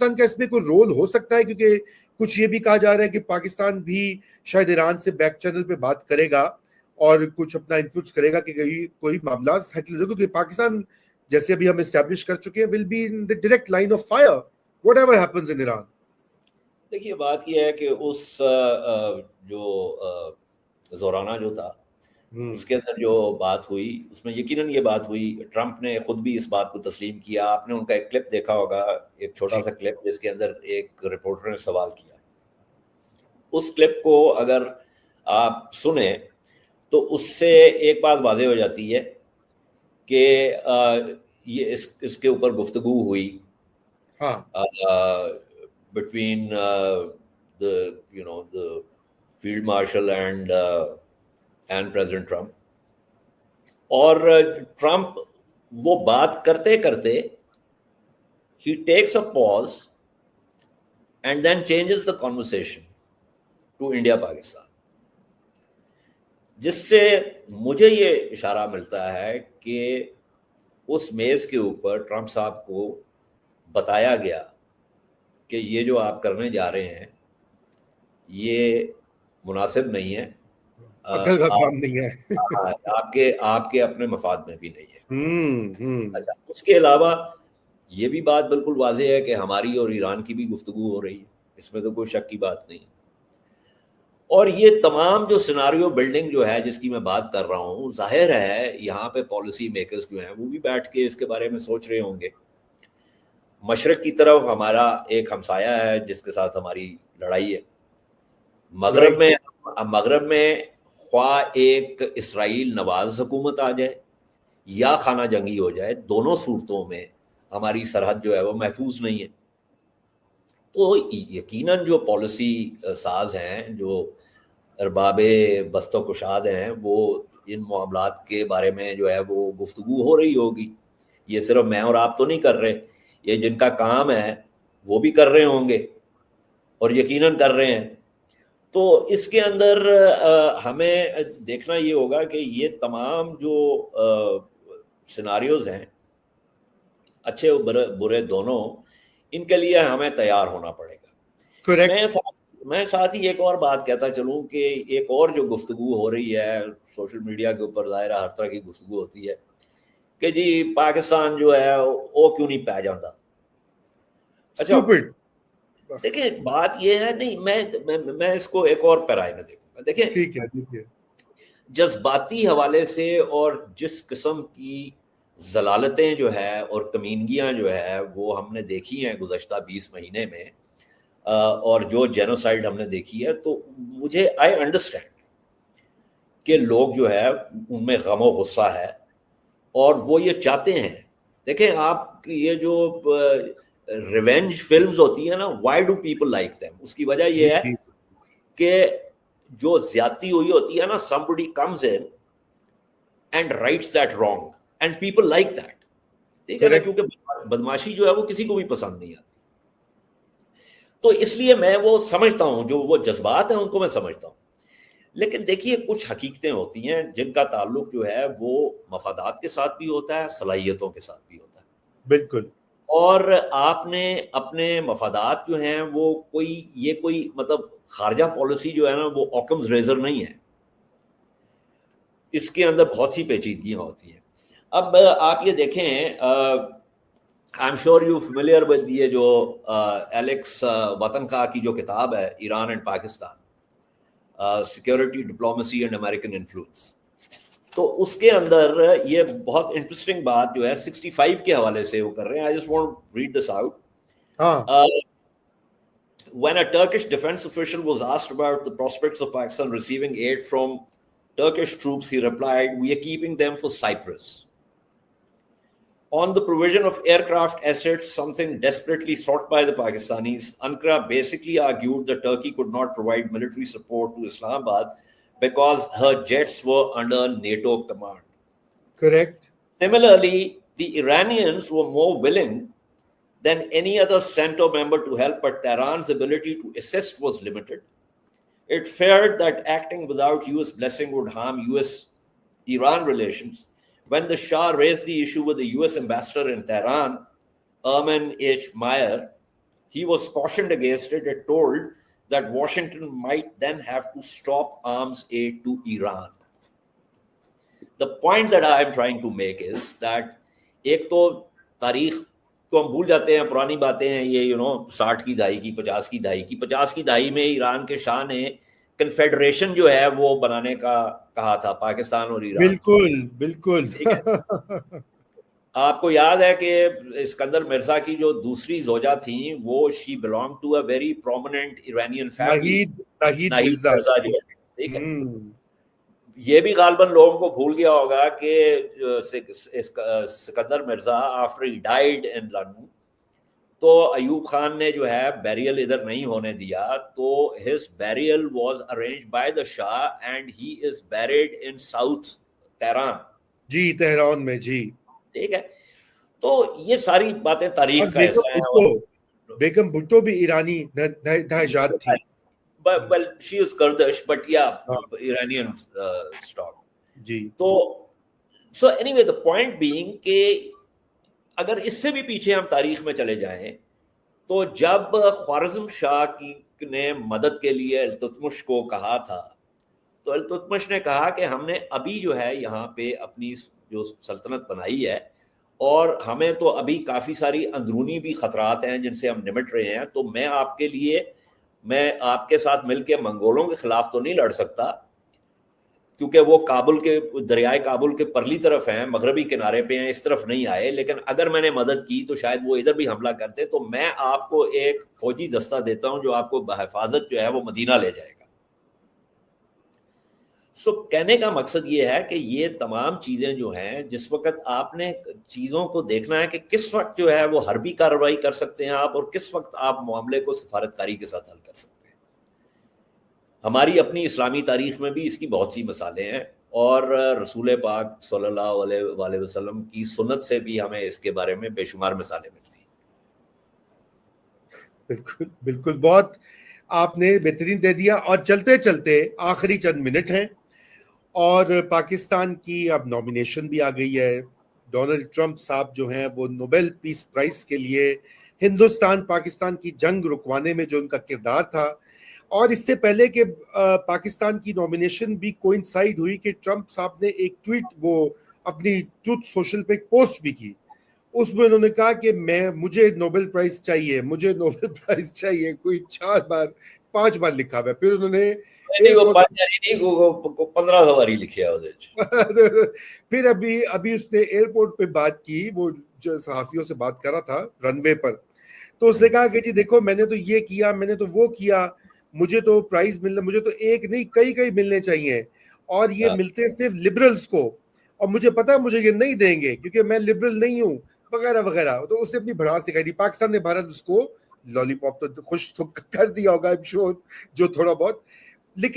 پاکستان کا اس میں کوئی رول ہو سکتا ہے؟ کیونکہ کچھ یہ بھی کہا جا رہا ہے کہ پاکستان بھی شاید ایران سے بیک چینل پہ بات کرے گا اور کچھ اپنا انفلوئنس کرے گا کہ کوئی معاملات سیٹل ہو، کیونکہ پاکستان جیسے ابھی ہم اسٹیبلش کر چکے ہیں will be in the direct line of fire whatever happens in Iran. دیکھیے بات یہ ہے کہ اس جو زورانہ جو تھا اس کے اندر جو بات ہوئی اس میں یقیناً یہ بات ہوئی، ٹرمپ نے خود بھی اس بات کو تسلیم کیا. آپ نے ان کا ایک کلپ دیکھا ہوگا، ایک چھوٹا سا کلپ جس کے اندر ایک رپورٹر نے سوال کیا. اس کلپ کو اگر آپ سنیں تو اس سے ایک بات واضح ہو جاتی ہے کہ یہ اس کے اوپر گفتگو ہوئی between the field marshal and president Trump. اور ٹرمپ وہ بات کرتے کرتے ہی takes a pause and then changes the conversation to India Pakistan, جس سے مجھے یہ اشارہ ملتا ہے کہ اس میز کے اوپر ٹرمپ صاحب کو بتایا گیا کہ یہ جو آپ کرنے جا رہے ہیں یہ مناسب نہیں ہے، عقل کا کام نہیں ہے، آپ کے اپنے مفاد میں بھی نہیں ہے. اچھا، اس کے علاوہ یہ بھی بات بالکل واضح ہے کہ ہماری اور ایران کی بھی گفتگو ہو رہی ہے، اس میں تو کوئی شک کی بات نہیں. اور یہ تمام جو سیناریو بلڈنگ جو ہے جس کی میں بات کر رہا ہوں، ظاہر ہے یہاں پہ پالیسی میکرز جو ہیں وہ بھی بیٹھ کے اس کے بارے میں سوچ رہے ہوں گے. مشرق کی طرف ہمارا ایک ہمسایہ ہے جس کے ساتھ ہماری لڑائی ہے. مغرب میں خواہ ایک اسرائیل نواز حکومت آ جائے یا خانہ جنگی ہو جائے، دونوں صورتوں میں ہماری سرحد جو ہے وہ محفوظ نہیں ہے. تو یقیناً جو پالیسی ساز ہیں، جو ارباب بست و کشاد ہیں، وہ ان معاملات کے بارے میں جو ہے وہ گفتگو ہو رہی ہوگی. یہ صرف میں اور آپ تو نہیں کر رہے، یہ جن کا کام ہے وہ بھی کر رہے ہوں گے اور یقیناً کر رہے ہیں. تو اس کے اندر ہمیں دیکھنا یہ ہوگا کہ یہ تمام جو سیناریوز ہیں، اچھے برے دونوں، ان کے لیے ہمیں تیار ہونا پڑے گا. میں ساتھ ہی ایک اور بات کہتا چلوں کہ ایک اور جو گفتگو ہو رہی ہے سوشل میڈیا کے اوپر، ظاہر ہر طرح کی گفتگو ہوتی ہے کہ جی پاکستان جو ہے وہ کیوں نہیں پی جاتا. اچھا دیکھیں بات یہ ہے، نہیں میں اس کو ایک اور پیرائے میں دیکھوں گا. دیکھیں جذباتی حوالے سے اور جس قسم کی ضلالتیں جو ہے اور کمینگیاں جو ہے وہ ہم نے دیکھی ہیں گزشتہ 20 مہینے میں، اور جو جینوسائیڈ ہم نے دیکھی ہے، تو مجھے آئی انڈرسٹینڈ کہ لوگ جو ہے ان میں غم و غصہ ہے اور وہ یہ چاہتے ہیں. دیکھیں آپ یہ جو ریونج فلمز ہوتی ہیں نا، why do people like them, اس کی وجہ یہ ہے کہ جو زیادتی ہوئی ہوتی ہے نا، somebody comes in and rights that wrong and people like that. ٹھیک ہے نا، کیونکہ بدماشی جو ہے وہ کسی کو بھی پسند نہیں آتی. تو اس لیے میں وہ سمجھتا ہوں، جو وہ جذبات ہیں ان کو میں سمجھتا ہوں. لیکن دیکھیے کچھ حقیقتیں ہوتی ہیں جن کا تعلق جو ہے وہ مفادات کے ساتھ بھی ہوتا ہے، صلاحیتوں کے ساتھ بھی ہوتا ہے. بالکل. اور آپ نے اپنے مفادات جو ہیں وہ کوئی مطلب خارجہ پالیسی جو ہے نا وہ اوکمز ریزر نہیں ہے، اس کے اندر بہت سی پیچیدگیاں ہوتی ہیں. اب آپ یہ دیکھیں، I am sure you familiar with یہ جو ایلیکس وطن خواہ کی جو کتاب ہے، Iran and Pakistan, security diplomacy and American influence. تو اس کے اندر یہ بہت انٹرسٹنگ بات جو ہے 65 کے حوالے سے وہ کر رہے ہیں. I just want to read this out. When a Turkish defense official was asked about the prospects of Pakistan receiving aid from Turkish troops, he replied, "We are keeping them for Cyprus." On the provision of aircraft assets, something desperately sought by the Pakistanis, Ankara basically argued that Turkey could not provide military support to Islamabad because her jets were under NATO command. Correct. Similarly, the Iranians were more willing than any other CENTO member to help, but Tehran's ability to assist was limited. It feared that acting without US blessing would harm US-Iran relations. When the Shah raised the issue with the US ambassador in Tehran, Erman H. Meyer, he was cautioned against it and told that Washington might then have to stop arms aid to Iran. The point that I am trying to make is that ایک تو تاریخ کو ہم بھول جاتے ہیں, پرانی باتیں ہیں یہ 60 کی دہائی کی, 50 کی دہائی کی. 50 کی دہائی میں ایران کے شاہ نے کنفیڈریشن جو ہے وہ بنانے کا کہا تھا, پاکستان اور ایران. بالکل بالکل. آپ کو یاد ہے کہ اسکندر مرزا کی جو دوسری زوجہ تھیں وہ she belong to a very prominent Iranian family, Nahid Mirza جو ہے, ٹھیک ہے. یہ بھی غالباً لوگوں کو بھول گیا ہوگا کہ سکندر مرزا آفٹر ہی ڈائیڈ ان لندن, تو ایوب خان نے جو ہے بیریل ادھر نہیں ہونے دیا, تو his burial was arranged by the Shah and he is buried in south Tehran. جی تہران میں, جی ٹھیک ہے. تو یہ ساری باتیں تاریخ کا حصہ ہیں. بیگم بھٹو بھی ایرانی نژاد تھی. Well, she is Kurdish, but yeah, Iranian stock. جی. تو so anyway, the point being کہ اگر اس سے بھی پیچھے ہم تاریخ میں چلے جائیں تو جب خوارزم شاہ نے مدد کے لیے التتمش کو کہا تھا, تو التتمش نے کہا کہ ہم نے ابھی جو ہے یہاں پہ اپنی جو سلطنت بنائی ہے اور ہمیں تو ابھی کافی ساری اندرونی بھی خطرات ہیں جن سے ہم نمٹ رہے ہیں, تو میں آپ کے ساتھ مل کے منگولوں کے خلاف تو نہیں لڑ سکتا کیونکہ وہ کابل کے دریائے کابل کے پرلی طرف ہیں, مغربی کنارے پہ ہیں, اس طرف نہیں آئے. لیکن اگر میں نے مدد کی تو شاید وہ ادھر بھی حملہ کرتے, تو میں آپ کو ایک فوجی دستہ دیتا ہوں جو آپ کو بحفاظت جو ہے وہ مدینہ لے جائے گا. سو کہنے کا مقصد یہ ہے کہ یہ تمام چیزیں جو ہیں, جس وقت آپ نے چیزوں کو دیکھنا ہے کہ کس وقت جو ہے وہ حربی کارروائی کر سکتے ہیں آپ, اور کس وقت آپ معاملے کو سفارتکاری کے ساتھ حل کر سکتے ہیں. ہماری اپنی اسلامی تاریخ میں بھی اس کی بہت سی مثالیں ہیں, اور رسول پاک صلی اللہ علیہ وآلہ وسلم کی سنت سے بھی ہمیں اس کے بارے میں بے شمار مثالیں ملتی ہیں. بالکل بالکل, بہت آپ نے بہترین دے دیا. اور چلتے چلتے آخری چند منٹ ہیں اور پاکستان کی اب نامینیشن بھی آ گئی ہے. ڈونلڈ ٹرمپ صاحب جو ہیں وہ نوبل پیس پرائز کے لیے ہندوستان پاکستان کی جنگ رکوانے میں جو ان کا کردار تھا, اور اس سے پہلے کہ پاکستان کی نامینیشن بھی کوئنسائیڈ ہوئی کہ ٹرمپ صاحب نے ایک ٹویٹ وہ اپنی ٹروتھ سوشل پہ ایک پوسٹ بھی کی, اس میں انہوں نے کہا کہ مجھے نوبل پرائز چاہیے, مجھے نوبل پرائز چاہیے. کوئی 5 بار لکھا ہوا ہے. پھر انہوں نے 15 سواری لکھیا. پھر ابھی اس نے ایئرپورٹ پہ بات کی, وہ جو صحافیوں سے بات کر رہا تھا رن وے پر, تو اس نے کہا کہ جی دیکھو میں نے تو یہ کیا, میں نے تو وہ کیا, مجھے تو پرائز ملنا, مجھے تو ایک نہیں کئی ملنے چاہیے, اور یہ ملتے صرف لبرلز کو, اور مجھے پتا مجھے یہ نہیں دیں گے کیونکہ میں لبرل نہیں ہوں وغیرہ وغیرہ. تو اس نے اپنی بھڑاس دکھائی دی. پاکستان نے بھارت اس کو لالی پاپ تو خوش تو کر دیا ہوگا جو تھوڑا بہت.